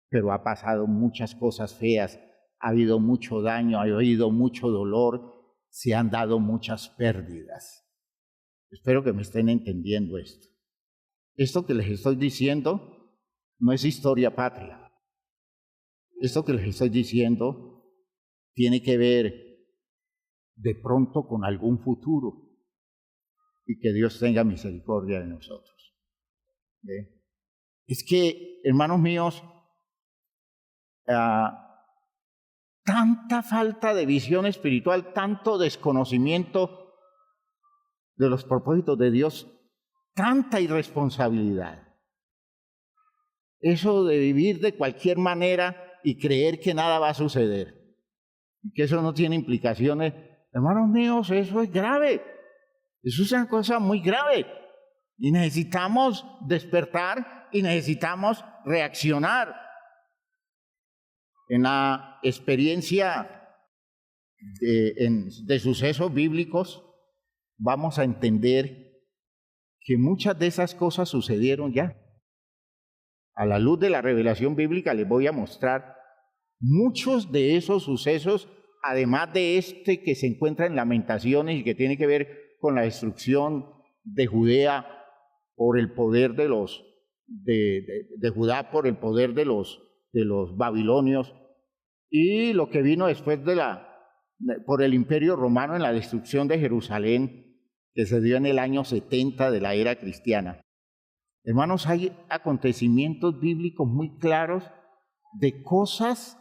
Pero ha pasado muchas cosas feas, ha habido mucho daño, ha habido mucho dolor, se han dado muchas pérdidas. Espero que me estén entendiendo esto. Esto que les estoy diciendo no es historia patria. Esto que les estoy diciendo tiene que ver de pronto con algún futuro y que Dios tenga misericordia de nosotros. Es que, hermanos míos, tanta falta de visión espiritual, tanto desconocimiento de los propósitos de Dios, tanta irresponsabilidad. Eso de vivir de cualquier manera y creer que nada va a suceder, y que eso no tiene implicaciones, hermanos míos, eso es grave. Eso es una cosa muy grave. Y necesitamos despertar y necesitamos reaccionar. En la experiencia de sucesos bíblicos, vamos a entender que muchas de esas cosas sucedieron ya. A la luz de la revelación bíblica les voy a mostrar muchos de esos sucesos, además de este que se encuentra en Lamentaciones y que tiene que ver con la destrucción de Judea por el poder de Judá, por el poder de los babilonios, y lo que vino después por el Imperio Romano en la destrucción de Jerusalén, que se dio en el año 70 de la era cristiana. Hermanos, hay acontecimientos bíblicos muy claros de cosas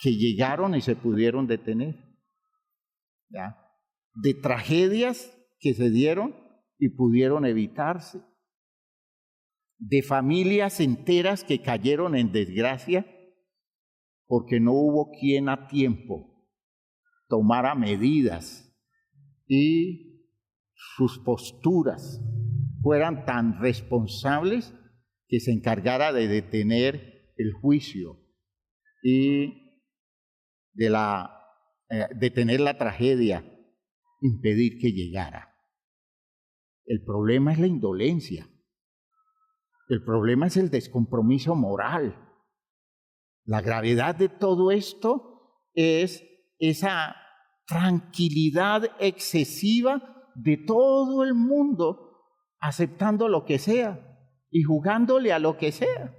que llegaron y se pudieron detener, ¿ya? De tragedias que se dieron y pudieron evitarse, de familias enteras que cayeron en desgracia porque no hubo quien a tiempo tomara medidas y sus posturas fueran tan responsables que se encargara de detener el juicio y detener la tragedia, impedir que llegara. El problema es la indolencia. El problema es el descompromiso moral. La gravedad de todo esto es esa tranquilidad excesiva de todo el mundo aceptando lo que sea y jugándole a lo que sea,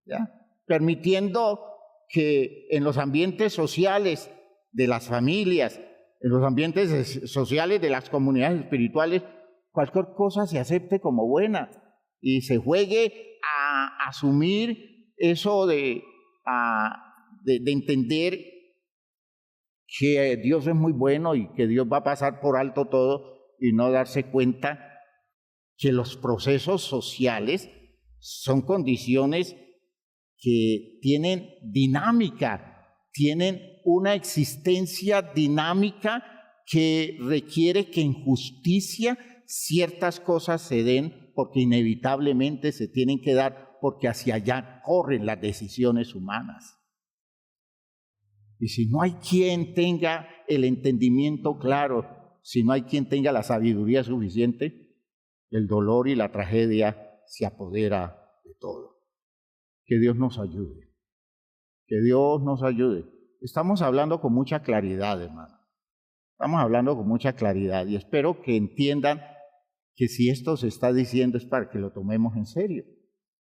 ¿ya? Permitiendo que en los ambientes sociales de las familias, en los ambientes sociales de las comunidades espirituales, cualquier cosa se acepte como buena y se juegue a asumir eso de entender que Dios es muy bueno y que Dios va a pasar por alto todo y no darse cuenta que los procesos sociales son condiciones que tienen dinámica, tienen una existencia dinámica que requiere que en justicia ciertas cosas se den porque inevitablemente se tienen que dar porque hacia allá corren las decisiones humanas. Y si no hay quien tenga el entendimiento claro, si no hay quien tenga la sabiduría suficiente, el dolor y la tragedia se apodera de todo. Que Dios nos ayude. Que Dios nos ayude. Estamos hablando con mucha claridad, hermano. Estamos hablando con mucha claridad y espero que entiendan que si esto se está diciendo es para que lo tomemos en serio.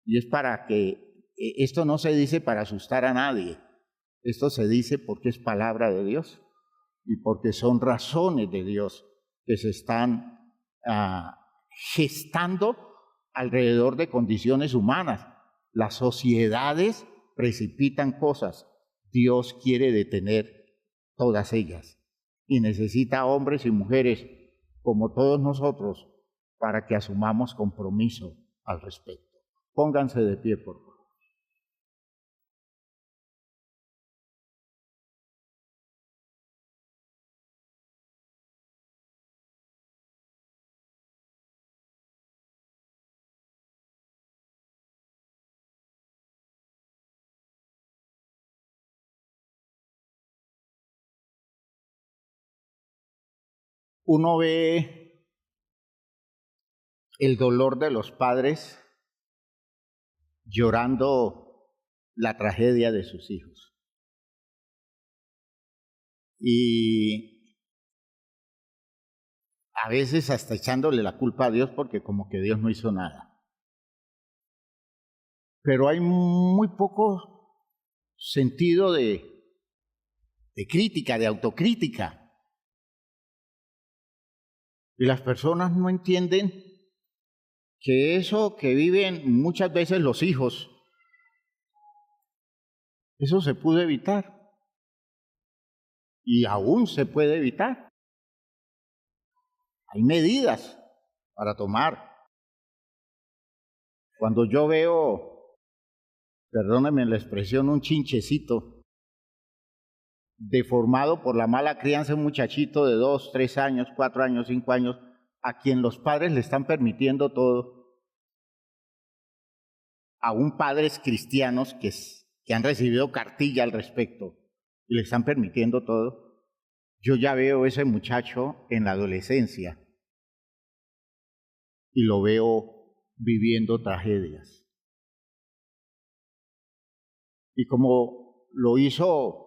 Y es para que esto no se dice para asustar a nadie. Esto se dice porque es palabra de Dios y porque son razones de Dios que se están gestando alrededor de condiciones humanas. Las sociedades precipitan cosas. Dios quiere detener todas ellas y necesita hombres y mujeres como todos nosotros para que asumamos compromiso al respecto. Pónganse de pie, por favor. Uno ve el dolor de los padres llorando la tragedia de sus hijos. Y a veces hasta echándole la culpa a Dios porque como que Dios no hizo nada. Pero hay muy poco sentido de crítica, de autocrítica. Y las personas no entienden que eso que viven muchas veces los hijos, eso se pudo evitar. Y aún se puede evitar. Hay medidas para tomar. Cuando yo veo, perdónenme la expresión, un chinchecito deformado por la mala crianza, un muchachito de 2, 3 años, 4 años, 5 años, a quien los padres le están permitiendo todo, aún padres cristianos que han recibido cartilla al respecto y le están permitiendo todo, yo ya veo ese muchacho en la adolescencia y lo veo viviendo tragedias. Y como lo hizo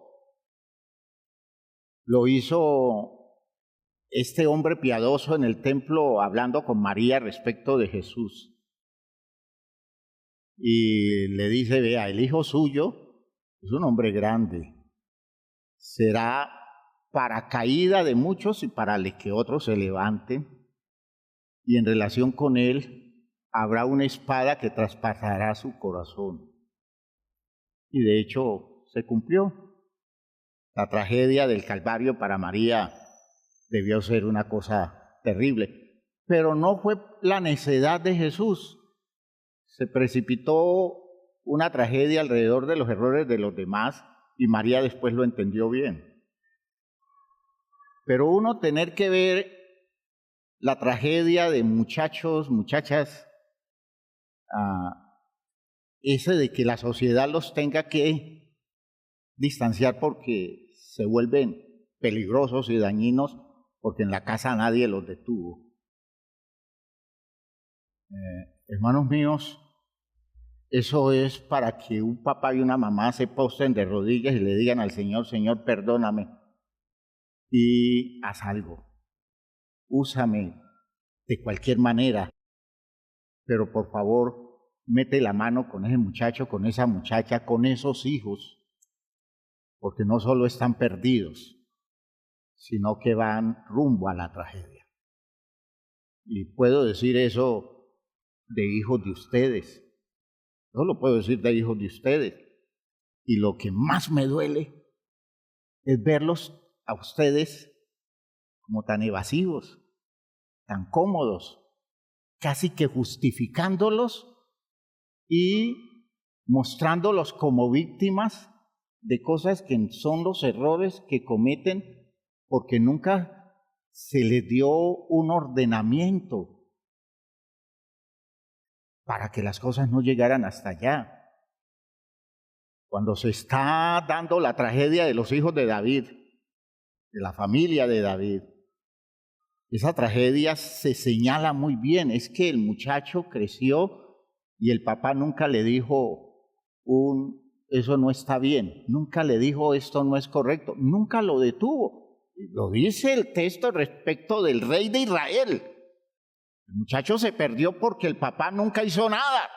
este hombre piadoso en el templo hablando con María respecto de Jesús. Y le dice, vea, el hijo suyo es un hombre grande, será para caída de muchos y para que otros se levanten. Y en relación con él habrá una espada que traspasará su corazón. Y de hecho se cumplió. La tragedia del Calvario para María debió ser una cosa terrible, pero no fue la necedad de Jesús. Se precipitó una tragedia alrededor de los errores de los demás y María después lo entendió bien. Pero uno tener que ver la tragedia de muchachos, muchachas, ese de que la sociedad los tenga que distanciar porque se vuelven peligrosos y dañinos porque en la casa nadie los detuvo. Hermanos míos, eso es para que un papá y una mamá se postren de rodillas y le digan al Señor, Señor, perdóname y haz algo. Úsame de cualquier manera, pero por favor, mete la mano con ese muchacho, con esa muchacha, con esos hijos, porque no solo están perdidos, sino que van rumbo a la tragedia. Y puedo decir eso de hijos de ustedes. Yo lo puedo decir de hijos de ustedes. Y lo que más me duele es verlos a ustedes como tan evasivos, tan cómodos, casi que justificándolos y mostrándolos como víctimas de cosas que son los errores que cometen porque nunca se les dio un ordenamiento para que las cosas no llegaran hasta allá. cuando se está dando la tragedia de los hijos de David, de la familia de David, esa tragedia se señala muy bien. Es que el muchacho creció y el papá nunca le dijo eso no está bien, nunca le dijo esto no es correcto, nunca lo detuvo. Lo dice el texto respecto del rey de Israel. El muchacho se perdió porque el papá nunca hizo nada.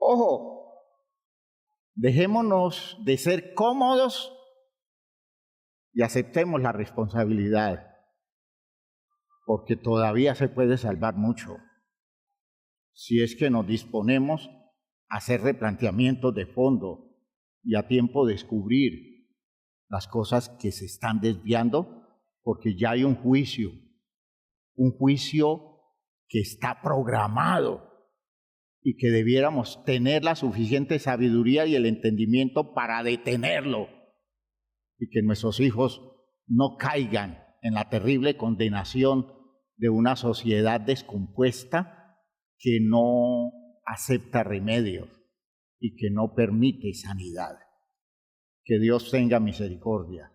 Ojo, dejémonos de ser cómodos y aceptemos la responsabilidad, porque todavía se puede salvar mucho si es que nos disponemos a hacer replanteamientos de fondo y a tiempo descubrir las cosas que se están desviando, porque ya hay un juicio que está programado y que debiéramos tener la suficiente sabiduría y el entendimiento para detenerlo y que nuestros hijos no caigan en la terrible condenación de una sociedad descompuesta que no acepta remedios y que no permite sanidad. Que Dios tenga misericordia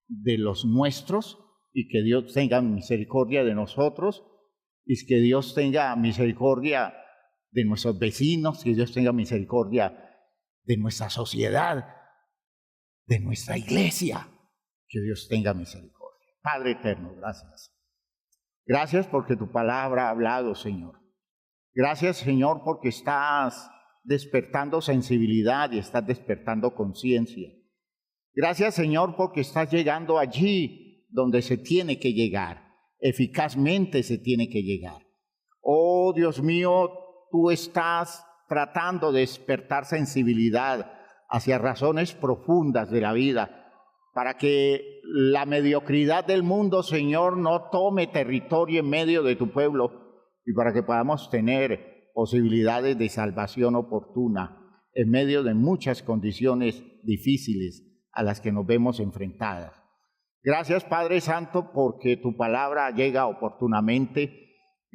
de los nuestros y que Dios tenga misericordia de nosotros y que Dios tenga misericordia de nuestros vecinos, que Dios tenga misericordia de nuestra sociedad, de nuestra iglesia, que Dios tenga misericordia. Padre eterno, gracias. Gracias porque tu palabra ha hablado, Señor. Gracias, Señor, porque estás despertando sensibilidad y estás despertando conciencia. Gracias, Señor, porque estás llegando allí donde se tiene que llegar, eficazmente se tiene que llegar. Oh, Dios mío, tú estás tratando de despertar sensibilidad hacia razones profundas de la vida, para que la mediocridad del mundo, Señor, no tome territorio en medio de tu pueblo y para que podamos tener posibilidades de salvación oportuna en medio de muchas condiciones difíciles a las que nos vemos enfrentadas. Gracias, Padre Santo, porque tu palabra llega oportunamente.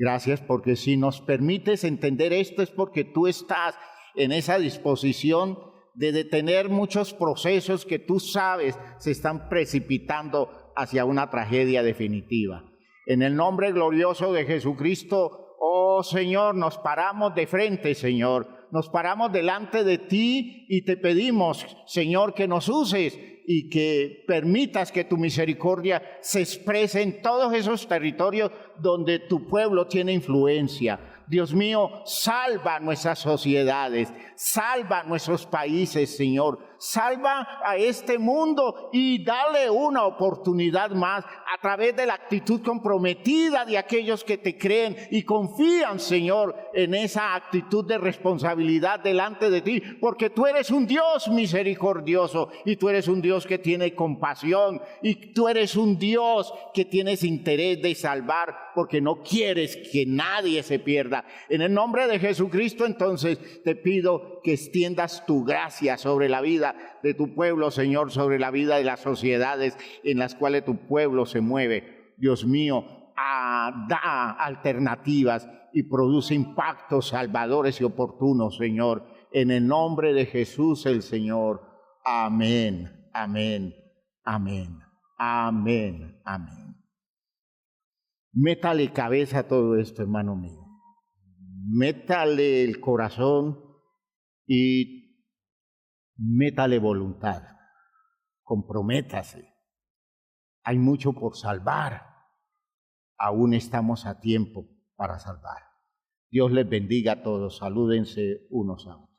Gracias porque si nos permites entender esto es porque tú estás en esa disposición de detener muchos procesos que tú sabes se están precipitando hacia una tragedia definitiva. En el nombre glorioso de Jesucristo, oh Señor, nos paramos de frente, Señor. Nos paramos delante de ti y te pedimos, Señor, que nos uses y que permitas que tu misericordia se exprese en todos esos territorios donde tu pueblo tiene influencia. Dios mío, salva nuestras sociedades, salva nuestros países, Señor, salva a este mundo y dale una oportunidad más a través de la actitud comprometida de aquellos que te creen y confían, Señor, en esa actitud de responsabilidad delante de ti, porque tú eres un Dios misericordioso y tú eres un Dios que tiene compasión y tú eres un Dios que tienes interés de salvar, porque no quieres que nadie se pierda. En el nombre de Jesucristo, entonces, te pido que extiendas tu gracia sobre la vida de tu pueblo, Señor, sobre la vida de las sociedades en las cuales tu pueblo se mueve. Dios mío, da alternativas y produce impactos salvadores y oportunos, Señor. En el nombre de Jesús el Señor. Amén, amén, amén, amén, amén. Métale cabeza a todo esto, hermano mío. Métale el corazón y métale voluntad. Comprométase. Hay mucho por salvar. Aún estamos a tiempo para salvar. Dios les bendiga a todos. Salúdense unos a otros.